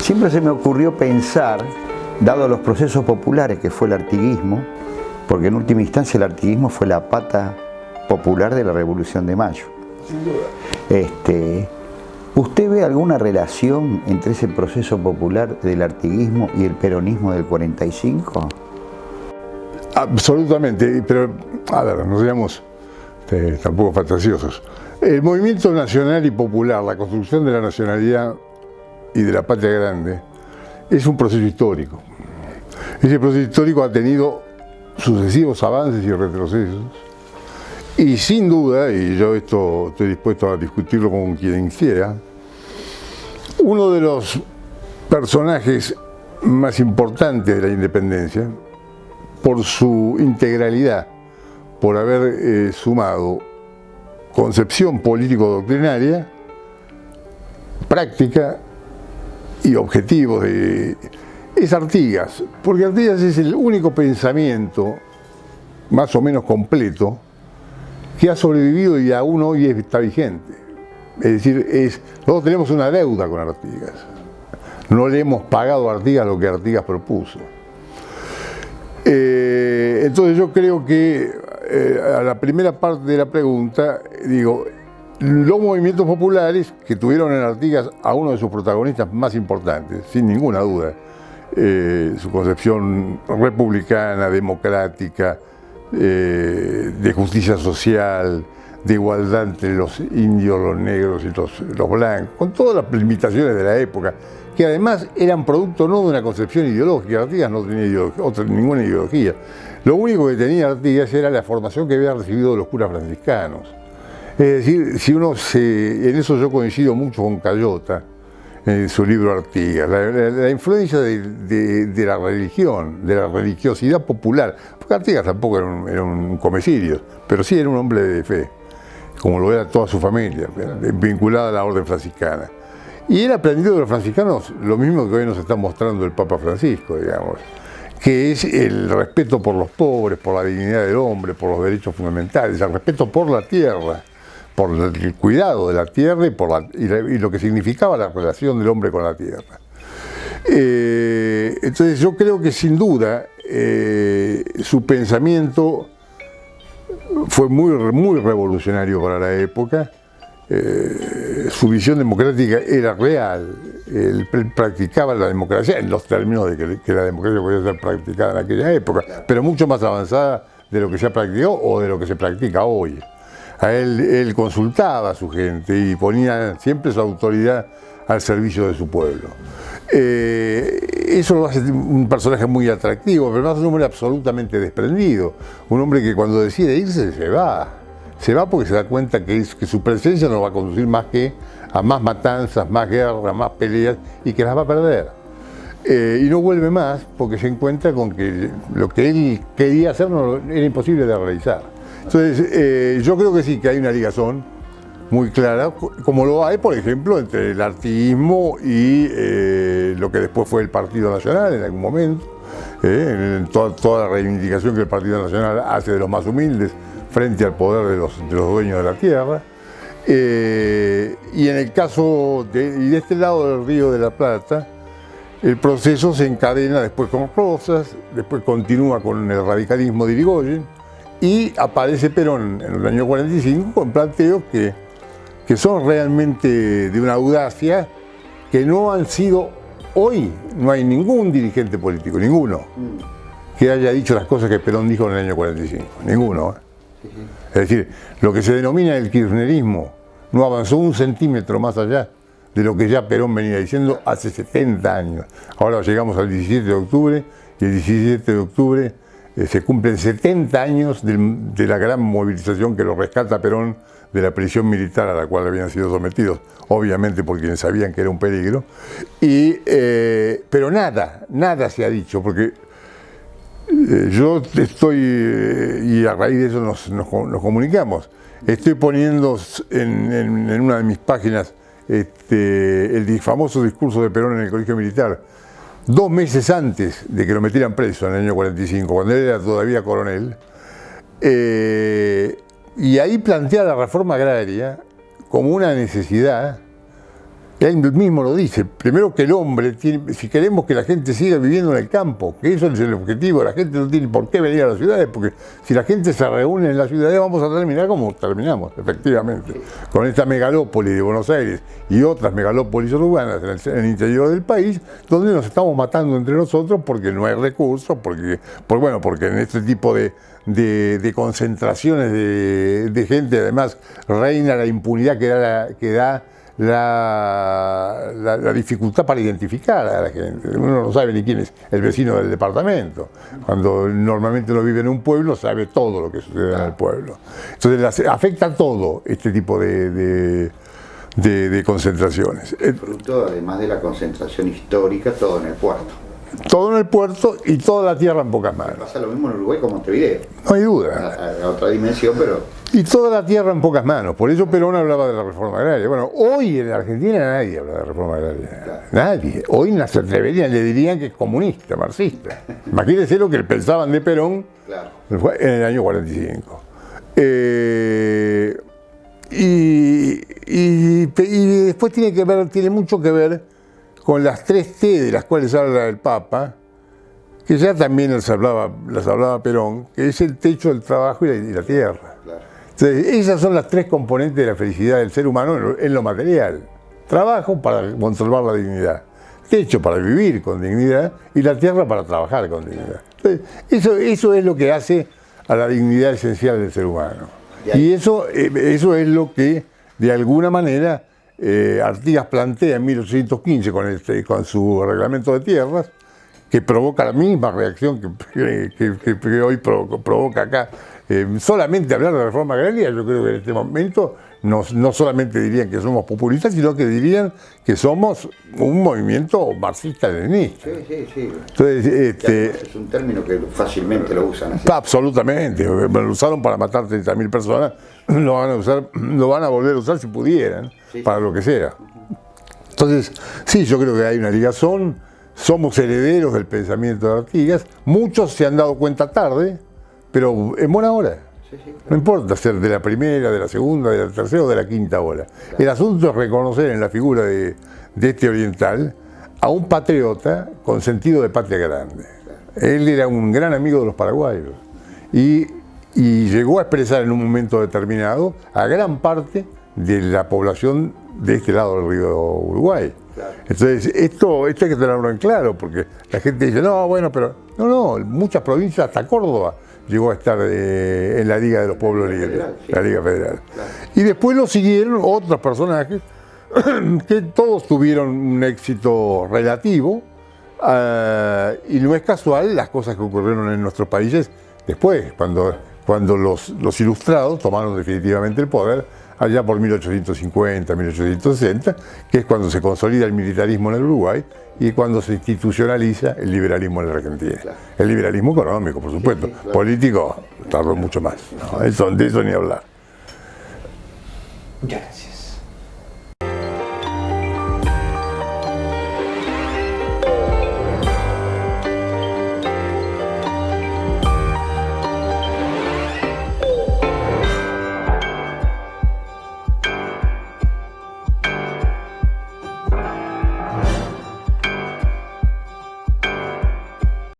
Siempre se me ocurrió pensar, dado los procesos populares que fue el artiguismo, porque en última instancia el artiguismo fue la pata popular de la Revolución de Mayo. Sin duda. ¿Usted ve alguna relación entre ese proceso popular del artiguismo y el peronismo del 45? Absolutamente, pero a ver, no seamos tampoco fantasiosos. El movimiento nacional y popular, la construcción de la nacionalidad y de la patria grande, es un proceso histórico. Ese proceso histórico ha tenido sucesivos avances y retrocesos, y sin duda, y yo esto estoy dispuesto a discutirlo con quien quiera, uno de los personajes más importantes de la independencia, por su integralidad, por haber sumado concepción político-doctrinaria, práctica y objetivos, es Artigas, porque Artigas es el único pensamiento más o menos completo que ha sobrevivido y aún hoy está vigente. Es decir, nosotros tenemos una deuda con Artigas. No le hemos pagado a Artigas lo que Artigas propuso. Entonces yo creo que a la primera parte de la pregunta, digo, los movimientos populares que tuvieron en Artigas a uno de sus protagonistas más importantes, sin ninguna duda, su concepción republicana, democrática, de justicia social, de igualdad entre los indios, los negros y los blancos, con todas las limitaciones de la época, que además eran producto no de una concepción ideológica. Artigas no tenía ninguna ideología. Lo único que tenía Artigas era la formación que había recibido de los curas franciscanos. Es decir, en eso yo coincido mucho con Cayota, en su libro Artigas, la influencia de la religión, de la religiosidad popular, porque Artigas tampoco era un comecirio, pero sí era un hombre de fe, como lo era toda su familia, vinculada a la orden franciscana. Y él aprendió de los franciscanos lo mismo que hoy nos está mostrando el Papa Francisco, digamos, que es el respeto por los pobres, por la dignidad del hombre, por los derechos fundamentales, el respeto por la tierra, por el cuidado de la tierra y lo que significaba la relación del hombre con la tierra. Entonces yo creo que sin duda su pensamiento fue muy revolucionario para la época. Su visión democrática era real. Él practicaba la democracia en los términos de que la democracia podía ser practicada en aquella época, pero mucho más avanzada de lo que se practicó o de lo que se practica hoy. A él consultaba a su gente y ponía siempre su autoridad al servicio de su pueblo. Eso lo hace un personaje muy atractivo, pero además un hombre absolutamente desprendido, un hombre que cuando decide irse se va porque se da cuenta que su presencia no va a conducir más que a más matanzas, más guerras, más peleas, y que las va a perder. Y no vuelve más porque se encuentra con que lo que él quería hacer era imposible de realizar. Entonces, yo creo que sí, que hay una ligazón muy clara, como lo hay, por ejemplo, entre el artiguismo y lo que después fue el Partido Nacional en algún momento, en toda la reivindicación que el Partido Nacional hace de los más humildes frente al poder de los dueños de la tierra. Y en el caso de este lado del Río de la Plata, el proceso se encadena después con Rosas, después continúa con el radicalismo de Irigoyen, y aparece Perón en el año 45 con planteos que son realmente de una audacia que no han sido hoy, no hay ningún dirigente político, ninguno, que haya dicho las cosas que Perón dijo en el año 45, ninguno. Es decir, lo que se denomina el kirchnerismo no avanzó un centímetro más allá de lo que ya Perón venía diciendo hace 70 años. Ahora llegamos al 17 de octubre y el 17 de octubre se cumplen 70 años de la gran movilización que lo rescata Perón de la prisión militar a la cual habían sido sometidos, obviamente por quienes sabían que era un peligro. Pero nada se ha dicho, porque yo estoy, y a raíz de eso nos comunicamos, estoy poniendo en una de mis páginas el famoso discurso de Perón en el Colegio Militar, 2 meses antes de que lo metieran preso en el año 45, cuando él era todavía coronel, y ahí plantea la reforma agraria como una necesidad Él mismo lo dice, primero que el hombre, si queremos que la gente siga viviendo en el campo, que eso es el objetivo, la gente no tiene por qué venir a las ciudades, porque si la gente se reúne en las ciudades vamos a terminar como terminamos, efectivamente, con esta megalópoli de Buenos Aires y otras megalópolis urbanas en el interior del país, donde nos estamos matando entre nosotros porque no hay recursos, porque en este tipo de concentraciones de gente, además reina la impunidad que da la dificultad para identificar a la gente. Uno no sabe ni quién es el vecino del departamento. Cuando normalmente uno vive en un pueblo, sabe todo lo que sucede en el pueblo. Entonces afecta todo este tipo de concentraciones. Fruto, además de la concentración histórica, todo en el puerto. Todo en el puerto y toda la tierra en pocas manos. Pasa lo mismo en Uruguay como en Montevideo. No hay duda. A otra dimensión, pero... Y toda la tierra en pocas manos. Por eso Perón hablaba de la reforma agraria. Bueno, hoy en Argentina nadie habla de reforma agraria. Claro. Nadie. Hoy no se atreverían, le dirían que es comunista, marxista. Imagínense lo que pensaban de Perón, claro, en el año 45. Y después tiene mucho que ver con las 3 T de las cuales habla el Papa, que ya también las hablaba Perón, que es el techo, el trabajo y la tierra. Claro. Entonces, esas son las 3 componentes de la felicidad del ser humano en lo material. Trabajo para conservar la dignidad, techo para vivir con dignidad y la tierra para trabajar con dignidad. Entonces, eso es lo que hace a la dignidad esencial del ser humano. Y eso es lo que, de alguna manera, Artigas plantea en 1815 con su reglamento de tierras, que provoca la misma reacción que hoy provoca acá. Solamente hablar de reforma agraria, yo creo que en este momento no solamente dirían que somos populistas, sino que dirían que somos un movimiento marxista-leninista. Sí. Entonces, es un término que fácilmente lo usan así. Absolutamente, lo usaron para matar 30.000 personas, lo van a volver a usar si pudieran, para lo que sea. Entonces, sí, yo creo que hay una ligazón, somos herederos del pensamiento de Artigas, muchos se han dado cuenta tarde, pero en buena hora. No importa ser de la primera, de la segunda, de la tercera o de la quinta hora. Claro. El asunto es reconocer en la figura de este oriental a un patriota con sentido de patria grande. Claro. Él era un gran amigo de los paraguayos y llegó a expresar en un momento determinado a gran parte de la población de este lado del río Uruguay. Claro. Entonces, esto hay que tenerlo en claro, porque la gente dice, no, muchas provincias, hasta Córdoba, llegó a estar en la Liga de los Pueblos Libres, la Liga Federal. Claro. Y después lo siguieron otros personajes que todos tuvieron un éxito relativo, y no es casual las cosas que ocurrieron en nuestros países después, cuando los ilustrados tomaron definitivamente el poder, allá por 1850, 1860, que es cuando se consolida el militarismo en el Uruguay y cuando se institucionaliza el liberalismo en la Argentina. Claro. El liberalismo económico, por supuesto. Claro. Político tardó mucho más. ¿No? De eso ni hablar. Muchas gracias.